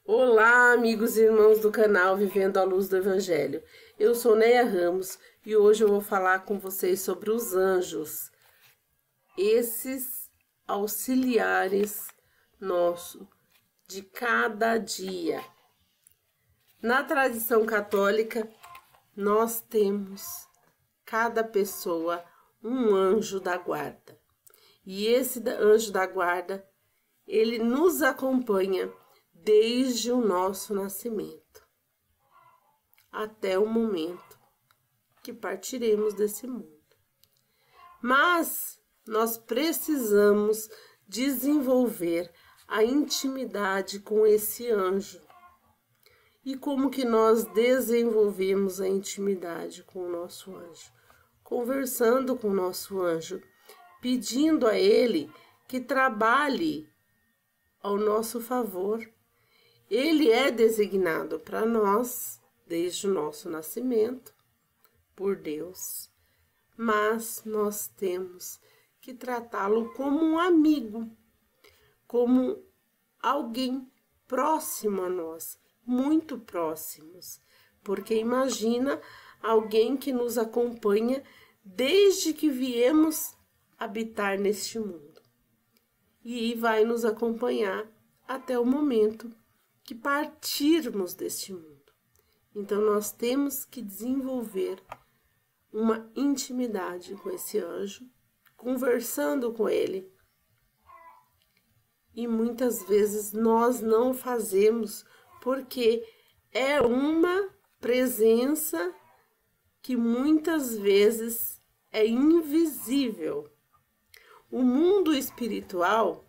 Olá, amigos e irmãos do canal Vivendo à Luz do Evangelho. Eu sou Neia Ramos e hoje eu vou falar com vocês sobre os anjos, esses auxiliares nossos de cada dia. Na tradição católica, nós temos cada pessoa um anjo da guarda. E esse anjo da guarda, ele nos acompanha desde o nosso nascimento até o momento que partiremos desse mundo. Mas nós precisamos desenvolver a intimidade com esse anjo. E como que nós desenvolvemos a intimidade com o nosso anjo? Conversando com o nosso anjo, pedindo a ele que trabalhe ao nosso favor. Ele é designado para nós desde o nosso nascimento por Deus, mas nós temos que tratá-lo como um amigo, como alguém próximo a nós, muito próximos, porque imagina alguém que nos acompanha desde que viemos habitar neste mundo e vai nos acompanhar até o momento que partirmos deste mundo. Então, nós temos que desenvolver uma intimidade com esse anjo, conversando com ele. E muitas vezes nós não fazemos porque é uma presença que muitas vezes é invisível. O mundo espiritual,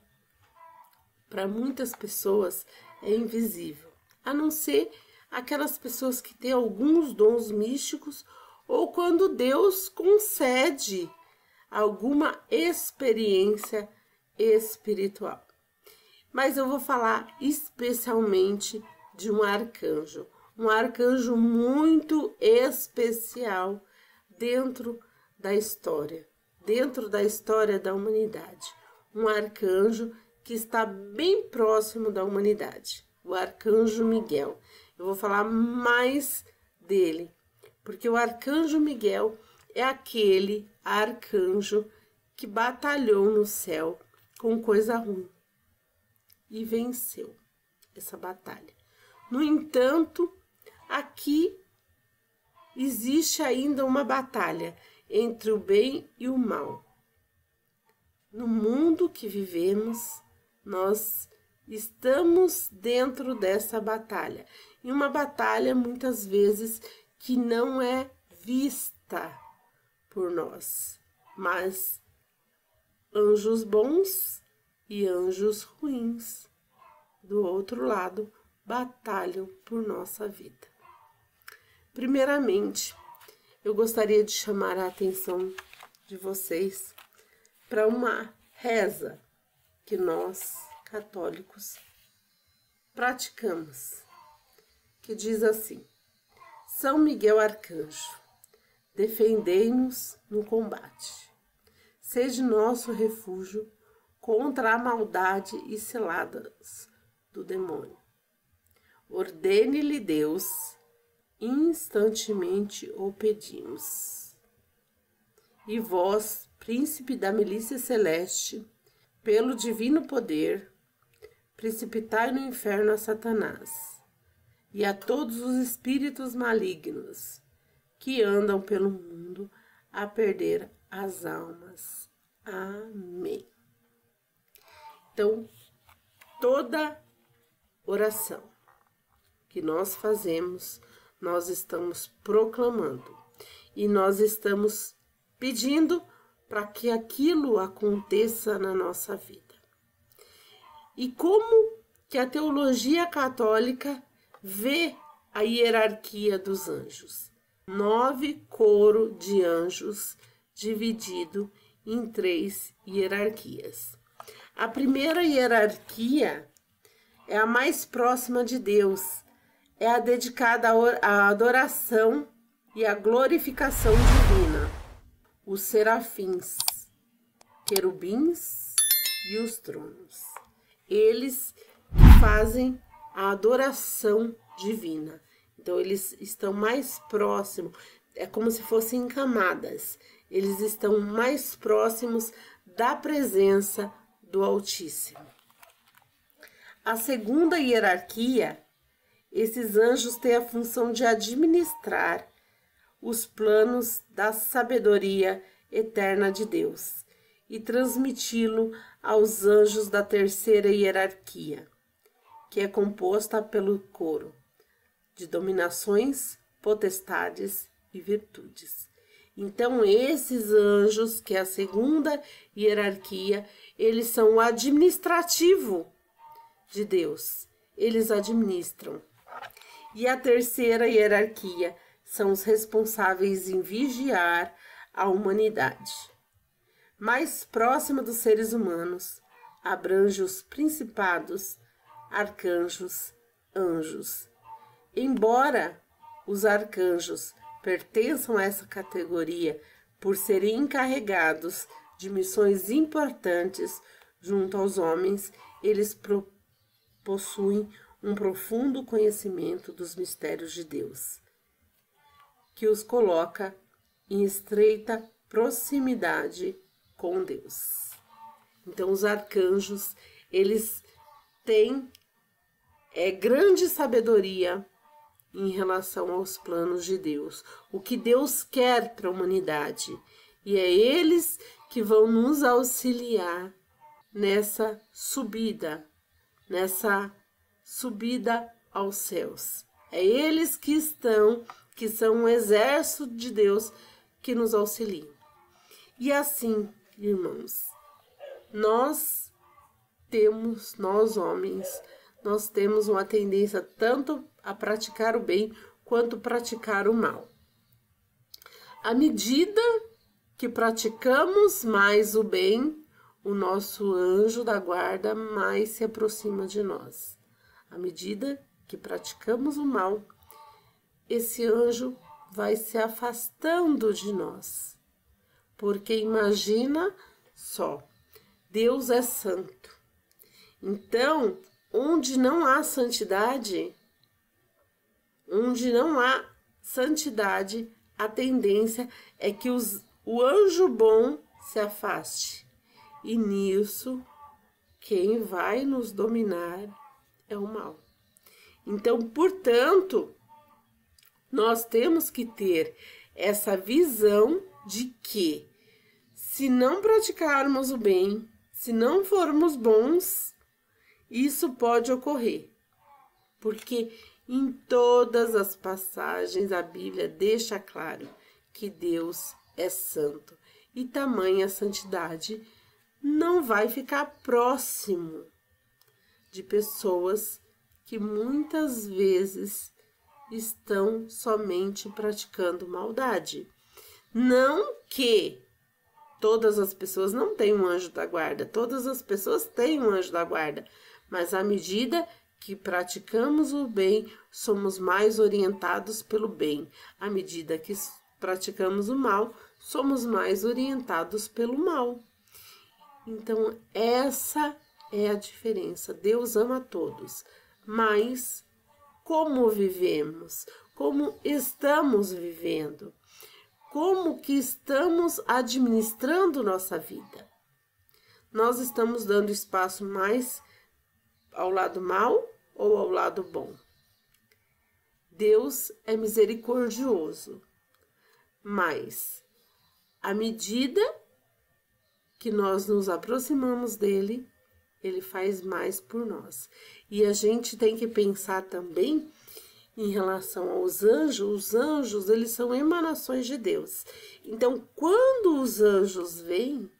para muitas pessoas, é invisível, a não ser aquelas pessoas que têm alguns dons místicos ou quando Deus concede alguma experiência espiritual. Mas eu vou falar especialmente de um arcanjo muito especial dentro da história da humanidade. Um arcanjo que está bem próximo da humanidade, o arcanjo Miguel. Eu vou falar mais dele, porque o arcanjo Miguel é aquele arcanjo que batalhou no céu com coisa ruim e venceu essa batalha. No entanto, aqui existe ainda uma batalha entre o bem e o mal. No mundo que vivemos, nós estamos dentro dessa batalha. E uma batalha, muitas vezes, que não é vista por nós. Mas anjos bons e anjos ruins, do outro lado, batalham por nossa vida. Primeiramente, eu gostaria de chamar a atenção de vocês para uma reza que nós, católicos, praticamos, que diz assim: São Miguel Arcanjo, defendei-nos no combate, seja nosso refúgio contra a maldade e ciladas do demônio. Ordene-lhe Deus, instantemente o pedimos. E vós, príncipe da milícia celeste, pelo divino poder, precipitai no inferno a Satanás e a todos os espíritos malignos que andam pelo mundo a perder as almas. Amém. Então, toda oração que nós fazemos, nós estamos proclamando e nós estamos pedindo para que aquilo aconteça na nossa vida. E como que a teologia católica vê a hierarquia dos anjos? 9 coros de anjos dividido em 3 hierarquias. A primeira hierarquia é a mais próxima de Deus, é a dedicada à adoração e à glorificação divina. Os serafins, querubins e os tronos. Eles fazem a adoração divina. Então, eles estão mais próximos, é como se fossem camadas. Eles estão mais próximos da presença do Altíssimo. A segunda hierarquia, esses anjos têm a função de administrar os planos da sabedoria eterna de Deus e transmiti-lo aos anjos da terceira hierarquia, que é composta pelo coro de dominações, potestades e virtudes. Então, esses anjos, que é a segunda hierarquia, eles são o administrativo de Deus. Eles administram. E a terceira hierarquia são os responsáveis em vigiar a humanidade. Mais próxima dos seres humanos, abrange os principados, arcanjos, anjos. Embora os arcanjos pertençam a essa categoria por serem encarregados de missões importantes junto aos homens, eles possuem um profundo conhecimento dos mistérios de Deus, que os coloca em estreita proximidade com Deus. Então, os arcanjos, eles têm grande sabedoria em relação aos planos de Deus, o que Deus quer para a humanidade. E é eles que vão nos auxiliar nessa subida aos céus. É eles que são o exército de Deus que nos auxiliam. E assim, irmãos, nós homens, nós temos uma tendência tanto a praticar o bem quanto praticar o mal. À medida que praticamos mais o bem, o nosso anjo da guarda mais se aproxima de nós. À medida que praticamos o mal, esse anjo vai se afastando de nós. Porque imagina só, Deus é santo. Então, onde não há santidade, a tendência é que o anjo bom se afaste. E nisso, quem vai nos dominar é o mal. Então, portanto, nós temos que ter essa visão de que, se não praticarmos o bem, se não formos bons, isso pode ocorrer. Porque em todas as passagens a Bíblia deixa claro que Deus é santo. E tamanha santidade não vai ficar próximo de pessoas que muitas vezes estão somente praticando maldade. Não que todas as pessoas não têm um anjo da guarda, todas as pessoas têm um anjo da guarda, mas à medida que praticamos o bem, somos mais orientados pelo bem. À medida que praticamos o mal, somos mais orientados pelo mal. Então, essa é a diferença. Deus ama todos, mas como vivemos? Como estamos vivendo? Como que estamos administrando nossa vida? Nós estamos dando espaço mais ao lado mal ou ao lado bom? Deus é misericordioso, mas à medida que nós nos aproximamos dele, ele faz mais por nós. E a gente tem que pensar também em relação aos anjos. Os anjos, eles são emanações de Deus. Então, quando os anjos vêm,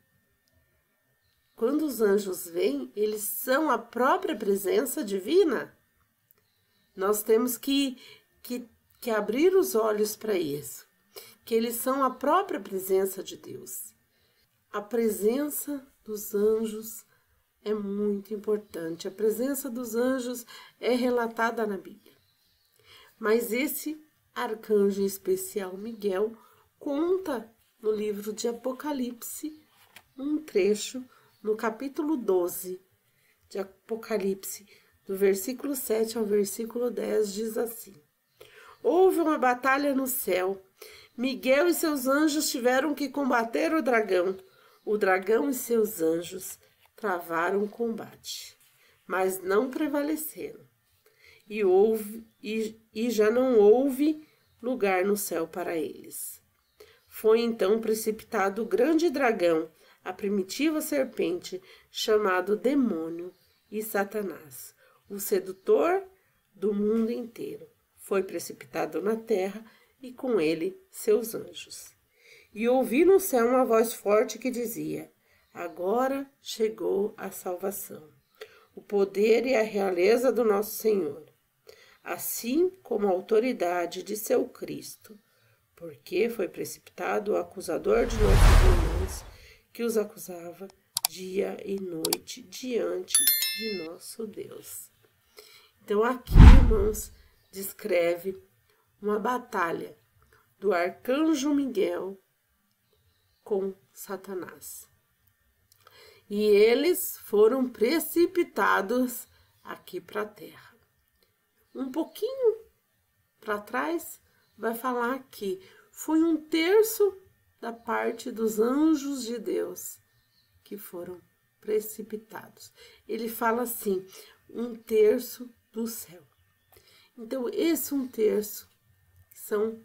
eles são a própria presença divina. Nós temos que abrir os olhos para isso, que eles são a própria presença de Deus. A presença dos anjos é muito importante. A presença dos anjos é relatada na Bíblia. Mas esse arcanjo especial Miguel conta no livro de Apocalipse um trecho no capítulo 12 de Apocalipse, do versículo 7 ao versículo 10, diz assim: Houve uma batalha no céu. Miguel e seus anjos tiveram que combater o dragão. O dragão e seus anjos travaram o combate, mas não prevaleceram. E já não houve lugar no céu para eles. Foi então precipitado o grande dragão, a primitiva serpente, chamado Demônio e Satanás, o sedutor do mundo inteiro. Foi precipitado na terra e com ele seus anjos. E ouvi no céu uma voz forte que dizia: Agora chegou a salvação, o poder e a realeza do nosso Senhor, assim como a autoridade de seu Cristo, porque foi precipitado o acusador de nossos irmãos, que os acusava dia e noite diante de nosso Deus. Então aqui, irmãos, descreve uma batalha do arcanjo Miguel com Satanás. E eles foram precipitados aqui para a terra. Um pouquinho para trás vai falar que foi 1/3 da parte dos anjos de Deus que foram precipitados. Ele fala assim, 1/3 do céu. Então, esse 1/3 são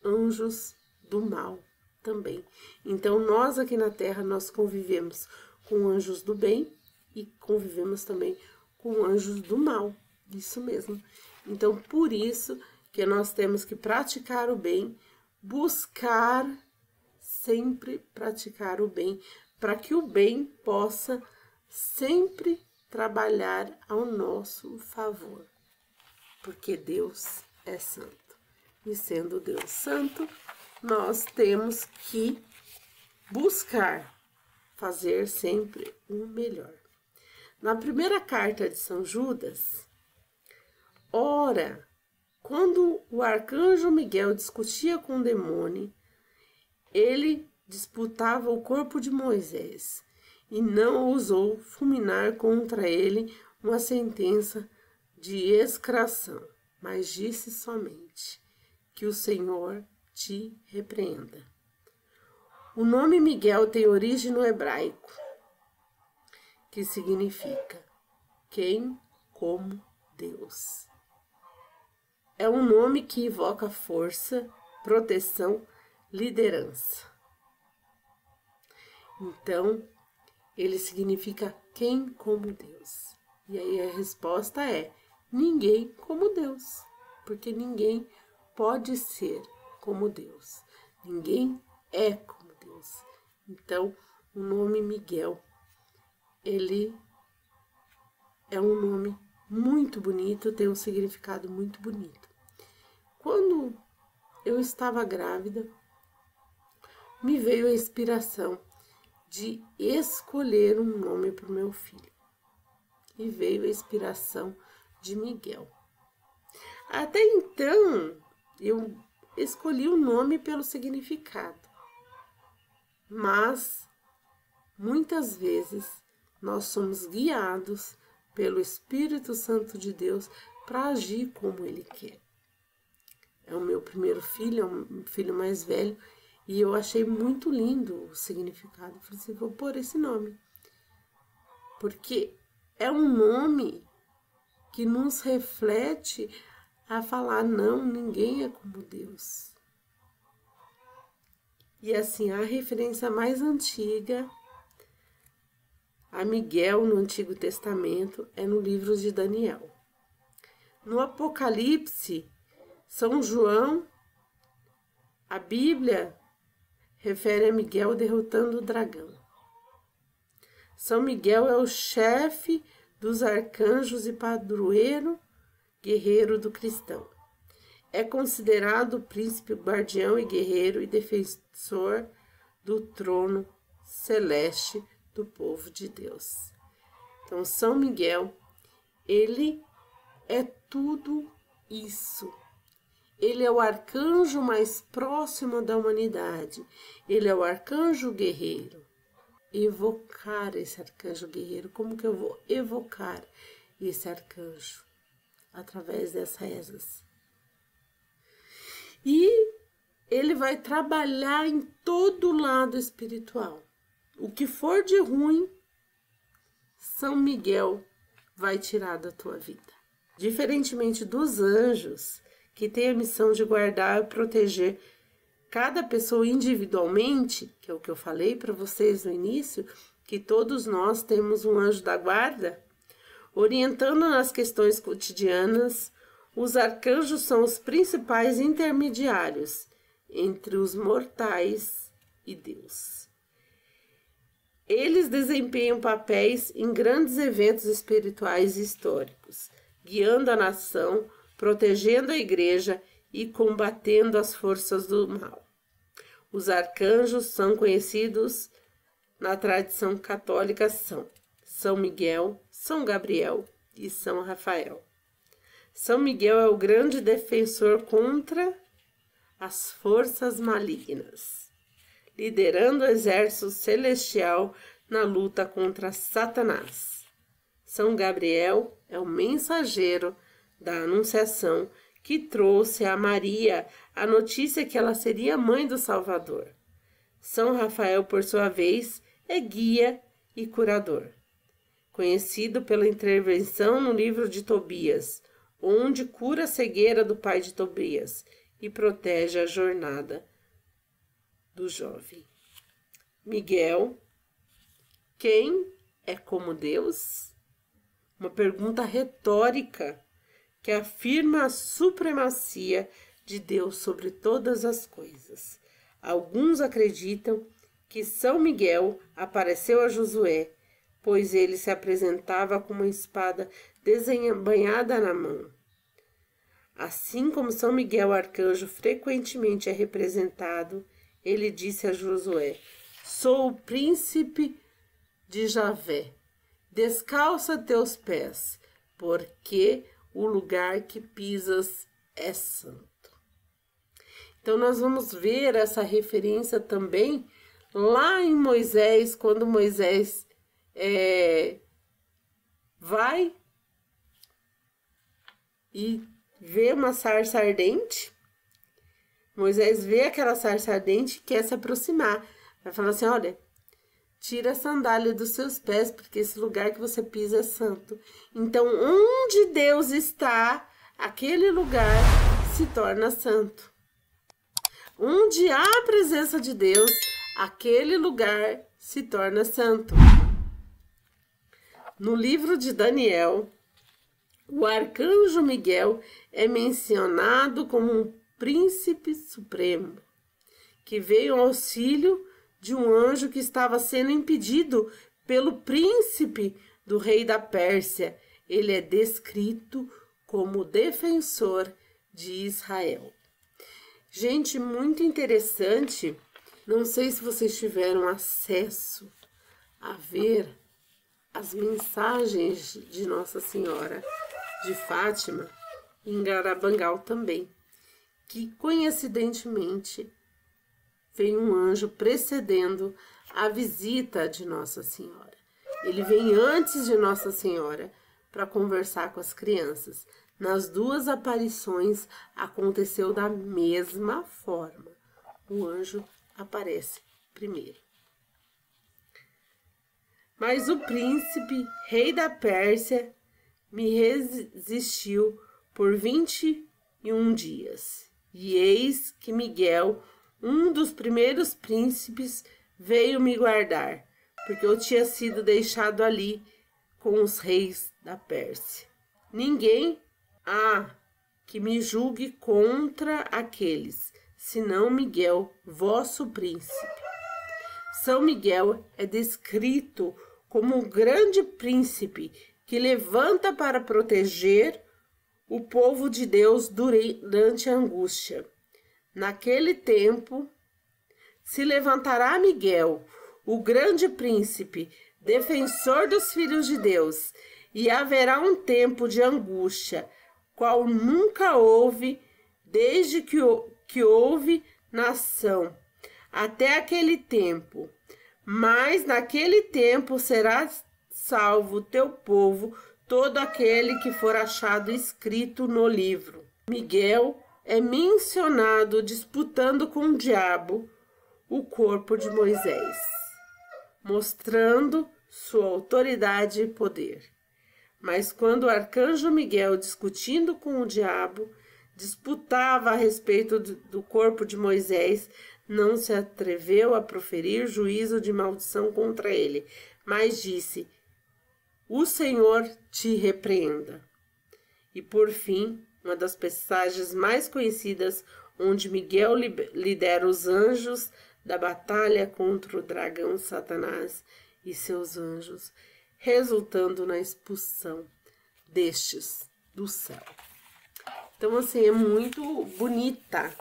anjos do mal também. Então, nós aqui na Terra, nós convivemos com anjos do bem e convivemos também com anjos do mal. Isso mesmo. Então, por isso que nós temos que praticar o bem, buscar sempre praticar o bem, para que o bem possa sempre trabalhar ao nosso favor. Porque Deus é santo. E sendo Deus santo, nós temos que buscar fazer sempre o melhor. Na primeira carta de São Judas, ora, quando o arcanjo Miguel discutia com o demônio, ele disputava o corpo de Moisés e não ousou fulminar contra ele uma sentença de excração, mas disse somente: que o Senhor te repreenda. O nome Miguel tem origem no hebraico, que significa quem como Deus. É um nome que evoca força, proteção, liderança. Então, ele significa quem como Deus. E aí a resposta é ninguém como Deus, porque ninguém pode ser como Deus. Ninguém é como Deus. Então, o nome Miguel, ele é um nome muito bonito, tem um significado muito bonito. Quando eu estava grávida, me veio a inspiração de escolher um nome para o meu filho. E veio a inspiração de Miguel. Até então, eu escolhi o nome pelo significado. Mas, muitas vezes, nós somos guiados pelo Espírito Santo de Deus para agir como Ele quer. É o meu primeiro filho, é um filho mais velho, e eu achei muito lindo o significado. Eu falei assim, vou pôr esse nome. Porque é um nome que nos reflete a falar, não, ninguém é como Deus. E assim, a referência mais antiga a Miguel no Antigo Testamento é no livro de Daniel. No Apocalipse, São João, a Bíblia refere a Miguel derrotando o dragão. São Miguel é o chefe dos arcanjos e padroeiro guerreiro do cristão. É considerado o príncipe guardião e guerreiro e defensor do trono celeste do povo de Deus. Então, São Miguel, ele é tudo isso. Ele é o arcanjo mais próximo da humanidade. Ele é o arcanjo guerreiro. Evocar esse arcanjo guerreiro. Como que eu vou evocar esse arcanjo através dessas rezas. E ele vai trabalhar em todo o lado espiritual. O que for de ruim, São Miguel vai tirar da tua vida. Diferentemente dos anjos, que têm a missão de guardar e proteger cada pessoa individualmente, que é o que eu falei para vocês no início, que todos nós temos um anjo da guarda, orientando nas questões cotidianas, os arcanjos são os principais intermediários entre os mortais e Deus. Eles desempenham papéis em grandes eventos espirituais e históricos, guiando a nação, protegendo a igreja e combatendo as forças do mal. Os arcanjos são conhecidos na tradição católica são São Miguel, São Gabriel e São Rafael. São Miguel é o grande defensor contra as forças malignas, liderando o exército celestial na luta contra Satanás. São Gabriel é o mensageiro da Anunciação que trouxe a Maria a notícia que ela seria mãe do Salvador. São Rafael, por sua vez, é guia e curador, conhecido pela intervenção no livro de Tobias, onde cura a cegueira do pai de Tobias e protege a jornada do jovem. Miguel, quem é como Deus? Uma pergunta retórica que afirma a supremacia de Deus sobre todas as coisas. Alguns acreditam que São Miguel apareceu a Josué, pois ele se apresentava com uma espada desembainhada na mão. Assim como São Miguel Arcanjo frequentemente é representado, ele disse a Josué: sou o príncipe de Javé, descalça teus pés, porque o lugar que pisas é santo. Então nós vamos ver essa referência também lá em Moisés, quando Moisés vai e vê uma sarça ardente. Moisés vê aquela sarça ardente e quer se aproximar. Vai falar assim, olha, tira a sandália dos seus pés, porque esse lugar que você pisa é santo. Então, onde Deus está, aquele lugar se torna santo. Onde há a presença de Deus, aquele lugar se torna santo. No livro de Daniel, o arcanjo Miguel é mencionado como um príncipe supremo, que veio ao auxílio de um anjo que estava sendo impedido pelo príncipe do rei da Pérsia. Ele é descrito como defensor de Israel. Gente, muito interessante. Não sei se vocês tiveram acesso a ver as mensagens de Nossa Senhora de Fátima em Garabangal também, que coincidentemente veio um anjo precedendo a visita de Nossa Senhora. Ele vem antes de Nossa Senhora para conversar com as crianças. Nas duas aparições aconteceu da mesma forma. O anjo aparece primeiro. Mas o príncipe, rei da Pérsia, me resistiu por 21 dias. E eis que Miguel, um dos primeiros príncipes, veio me guardar, porque eu tinha sido deixado ali com os reis da Pérsia. Ninguém há que me julgue contra aqueles, senão Miguel, vosso príncipe. São Miguel é descrito como um grande príncipe que levanta para proteger o povo de Deus durante a angústia. Naquele tempo, se levantará Miguel, o grande príncipe, defensor dos filhos de Deus, e haverá um tempo de angústia, qual nunca houve desde que houve nação, até aquele tempo. Mas naquele tempo será salvo teu povo, todo aquele que for achado escrito no livro. Miguel é mencionado disputando com o diabo o corpo de Moisés, mostrando sua autoridade e poder. Mas quando o arcanjo Miguel, discutindo com o diabo, disputava a respeito do corpo de Moisés, não se atreveu a proferir juízo de maldição contra ele, mas disse: o Senhor te repreenda. E por fim, uma das passagens mais conhecidas, onde Miguel lidera os anjos da batalha contra o dragão Satanás e seus anjos, resultando na expulsão destes do céu. Então, assim, é muito bonita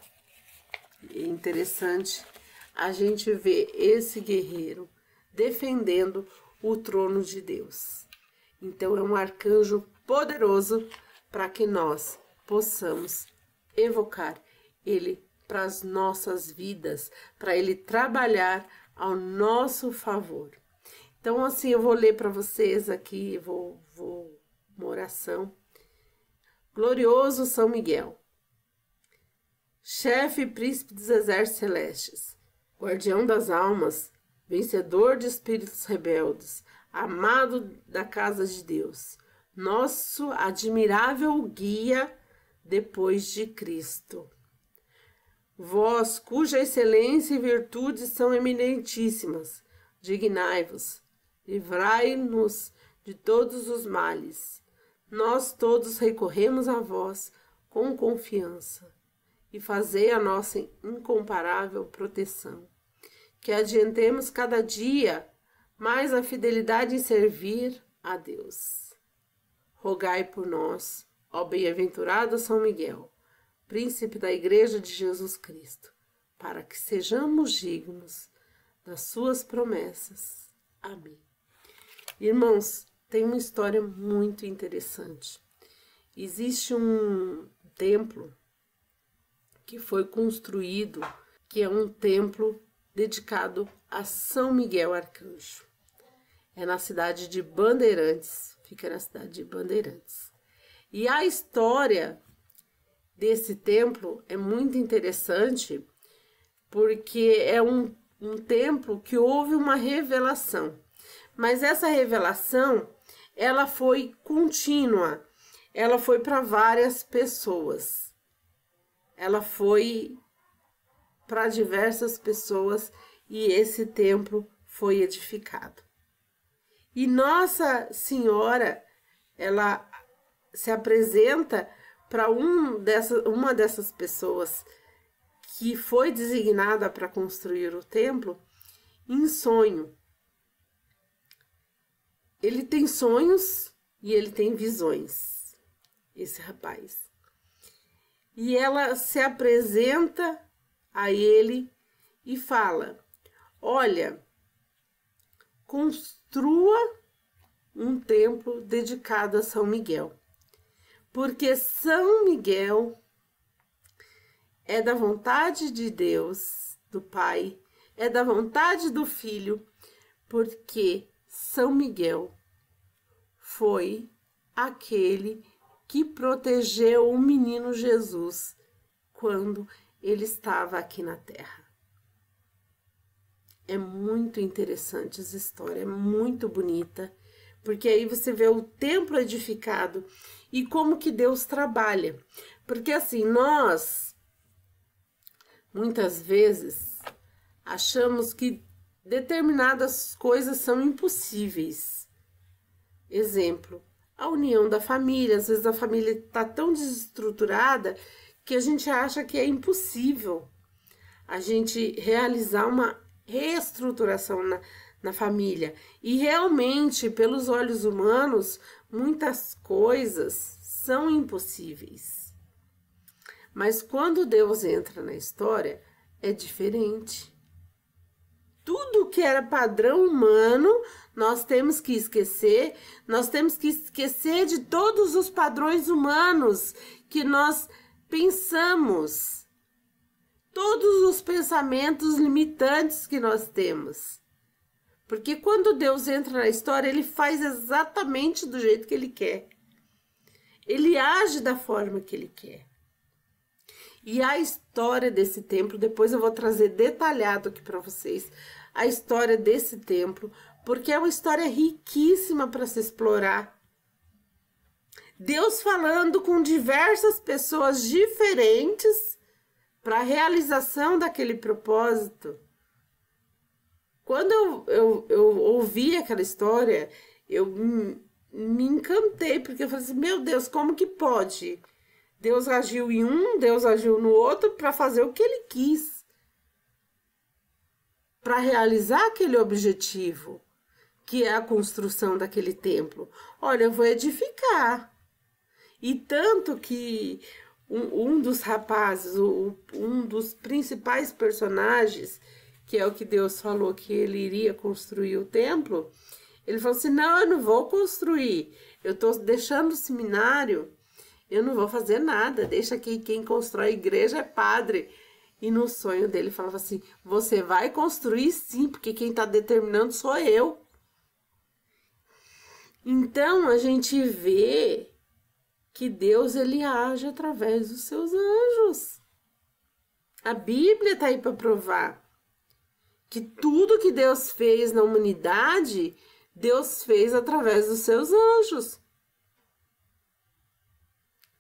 e interessante a gente ver esse guerreiro defendendo o trono de Deus. Então, é um arcanjo poderoso para que nós possamos evocar ele para as nossas vidas, para ele trabalhar ao nosso favor. Então, assim, eu vou ler para vocês aqui, uma oração. Glorioso São Miguel, chefe e príncipe dos exércitos celestes, guardião das almas, vencedor de espíritos rebeldes, amado da casa de Deus, nosso admirável guia depois de Cristo. Vós, cuja excelência e virtudes são eminentíssimas, dignai-vos, livrai-nos de todos os males. Nós todos recorremos a vós com confiança e fazei a nossa incomparável proteção. Que adiantemos cada dia mais a fidelidade em servir a Deus. Rogai por nós, ó bem-aventurado São Miguel, príncipe da Igreja de Jesus Cristo, para que sejamos dignos das suas promessas. Amém. Irmãos, tem uma história muito interessante. Existe um templo que foi construído, que é um templo dedicado a São Miguel Arcanjo. É na cidade de Bandeirantes, fica na cidade de Bandeirantes. E a história desse templo é muito interessante, porque é um templo que houve uma revelação. Mas essa revelação, ela foi contínua, ela foi para várias pessoas, ela foi para diversas pessoas e esse templo foi edificado. E Nossa Senhora, ela se apresenta para uma dessas pessoas que foi designada para construir o templo em sonho. Ele tem sonhos e ele tem visões, esse rapaz. E ela se apresenta a ele e fala: olha, construa um templo dedicado a São Miguel, porque São Miguel é da vontade de Deus, do Pai, é da vontade do Filho, porque São Miguel foi aquele que protegeu o menino Jesus quando ele estava aqui na terra. É muito interessante essa história, é muito bonita, porque aí você vê o templo edificado e como que Deus trabalha. Porque assim, nós, muitas vezes, achamos que determinadas coisas são impossíveis. Exemplo, a união da família. Às vezes a família está tão desestruturada que a gente acha que é impossível a gente realizar uma reestruturação na família. E realmente, pelos olhos humanos, muitas coisas são impossíveis. Mas quando Deus entra na história, é diferente. Tudo que era padrão humano, nós temos que esquecer. Nós temos que esquecer de todos os padrões humanos que nós pensamos. Todos os pensamentos limitantes que nós temos. Porque quando Deus entra na história, ele faz exatamente do jeito que ele quer. Ele age da forma que ele quer. E a história desse templo, depois eu vou trazer detalhado aqui para vocês, a história desse templo, porque é uma história riquíssima para se explorar. Deus falando com diversas pessoas diferentes para a realização daquele propósito. Quando eu ouvi aquela história, eu me encantei, porque eu falei assim, meu Deus, como que pode? Deus agiu em um, Deus agiu no outro para fazer o que ele quis. Para realizar aquele objetivo, que é a construção daquele templo. Olha, eu vou edificar. E tanto que um dos rapazes, um dos principais personagens, que é o que Deus falou que ele iria construir o templo, ele falou assim, não, eu não vou construir, eu estou deixando o seminário, eu não vou fazer nada, deixa que quem constrói a igreja é padre. E no sonho dele falava assim, você vai construir sim, porque quem está determinando sou eu. Então a gente vê que Deus ele age através dos seus anjos. A Bíblia está aí para provar que tudo que Deus fez na humanidade, Deus fez através dos seus anjos.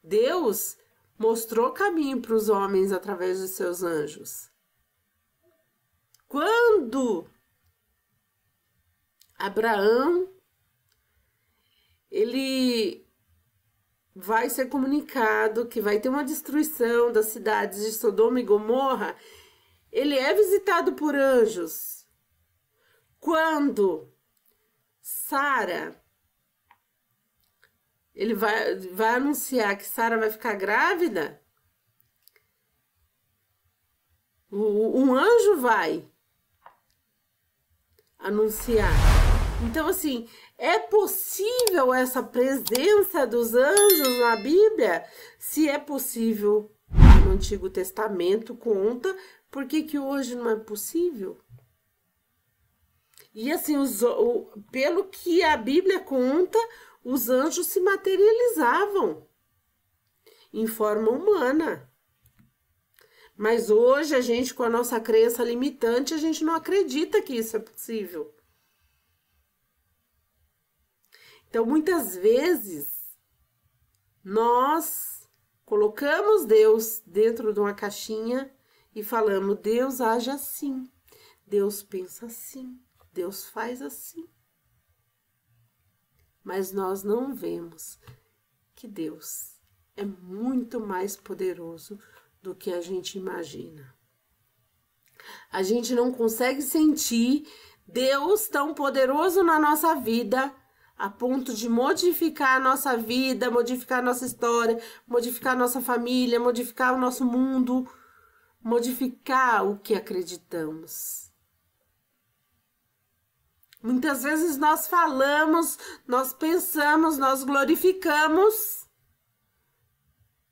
Deus mostrou caminho para os homens através dos seus anjos. Quando Abraão, ele vai ser comunicado que vai ter uma destruição das cidades de Sodoma e Gomorra, ele é visitado por anjos. Quando Sara, ele vai anunciar que Sara vai ficar grávida, um anjo vai anunciar. Então, assim, é possível essa presença dos anjos na Bíblia? Se é possível no Antigo Testamento, conta, por que hoje não é possível? E assim, pelo que a Bíblia conta, os anjos se materializavam em forma humana. Mas hoje a gente, com a nossa crença limitante, a gente não acredita que isso é possível. Então, muitas vezes, nós colocamos Deus dentro de uma caixinha e falamos, Deus age assim, Deus pensa assim, Deus faz assim. Mas nós não vemos que Deus é muito mais poderoso do que a gente imagina. A gente não consegue sentir Deus tão poderoso na nossa vida a ponto de modificar a nossa vida, modificar a nossa história, modificar a nossa família, modificar o nosso mundo, modificar o que acreditamos. Muitas vezes nós falamos, nós pensamos, nós glorificamos,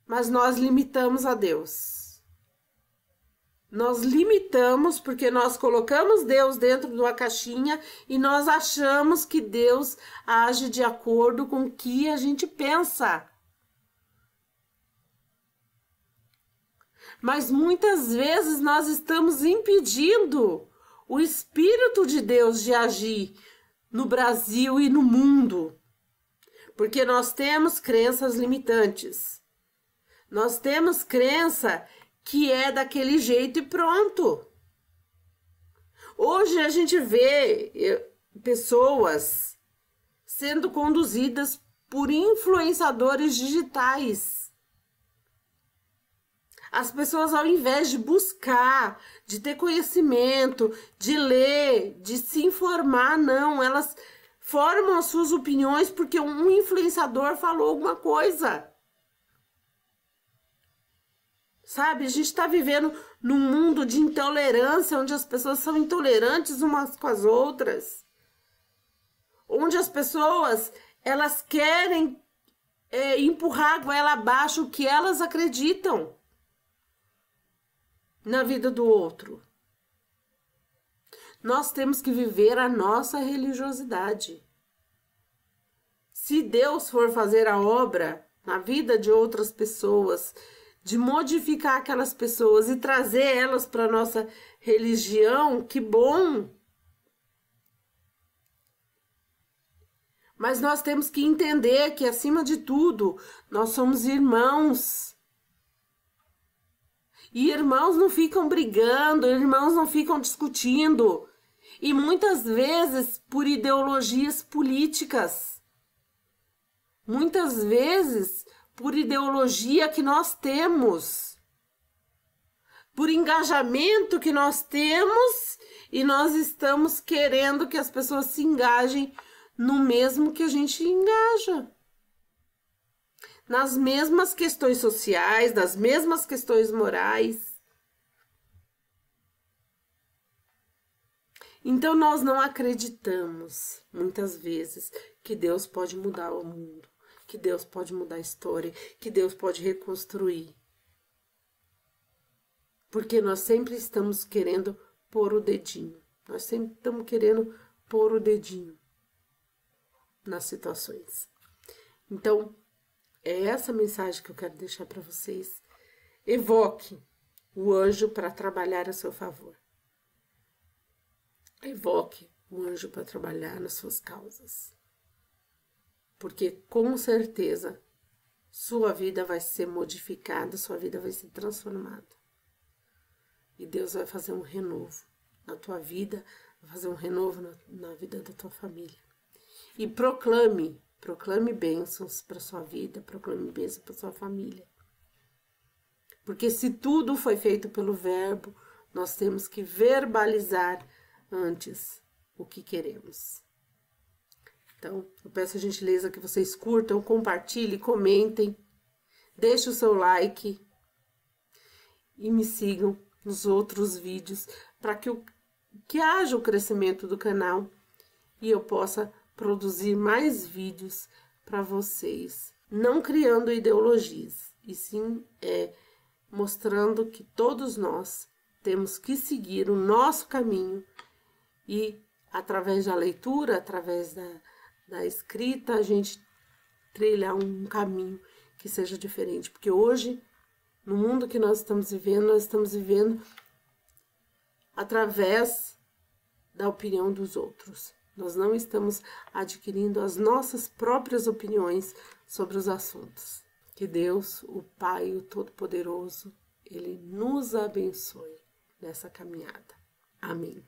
mas nós limitamos a Deus. Nós limitamos porque nós colocamos Deus dentro de uma caixinha e nós achamos que Deus age de acordo com o que a gente pensa. Mas muitas vezes nós estamos impedindo o Espírito de Deus de agir no Brasil e no mundo, porque nós temos crenças limitantes. Nós temos crença que é daquele jeito e pronto. Hoje a gente vê pessoas sendo conduzidas por influenciadores digitais. As pessoas, ao invés de buscar, de ter conhecimento, de ler, de se informar, não, elas formam as suas opiniões porque um influenciador falou alguma coisa. Sabe, a gente está vivendo num mundo de intolerância, onde as pessoas são intolerantes umas com as outras. Onde as pessoas, elas querem empurrar a goela abaixo o que elas acreditam na vida do outro. nós temos que viver a nossa religiosidade. Se Deus for fazer a obra na vida de outras pessoas, de modificar aquelas pessoas e trazer elas para a nossa religião, que bom! Mas nós temos que entender que, acima de tudo, nós somos irmãos. E irmãos não ficam brigando, irmãos não ficam discutindo. E muitas vezes por ideologias políticas. Muitas vezes por ideologia que nós temos. Por engajamento que nós temos e nós estamos querendo que as pessoas se engajem no mesmo que a gente engaja. Nas mesmas questões sociais, nas mesmas questões morais. Então nós não acreditamos, muitas vezes, que Deus pode mudar o mundo, que Deus pode mudar a história, que Deus pode reconstruir. Porque nós sempre estamos querendo pôr o dedinho. Nós sempre estamos querendo pôr o dedinho nas situações. Então, é essa mensagem que eu quero deixar para vocês. Evoque o anjo para trabalhar a seu favor. Evoque o anjo para trabalhar nas suas causas. Porque, com certeza, sua vida vai ser modificada, sua vida vai ser transformada. E Deus vai fazer um renovo na tua vida, vai fazer um renovo na vida da tua família. E proclame bênçãos para sua vida, proclame bênçãos para sua família. Porque se tudo foi feito pelo verbo, nós temos que verbalizar antes o que queremos. Então, eu peço a gentileza que vocês curtam, compartilhem, comentem, deixem o seu like e me sigam nos outros vídeos para que haja o crescimento do canal e eu possa produzir mais vídeos para vocês, não criando ideologias, e sim mostrando que todos nós temos que seguir o nosso caminho e, através da leitura, através da escrita, a gente trilhar um caminho que seja diferente. Porque hoje, no mundo que nós estamos vivendo através da opinião dos outros. Nós não estamos adquirindo as nossas próprias opiniões sobre os assuntos. Que Deus, o Pai, o Todo-Poderoso, Ele nos abençoe nessa caminhada. Amém.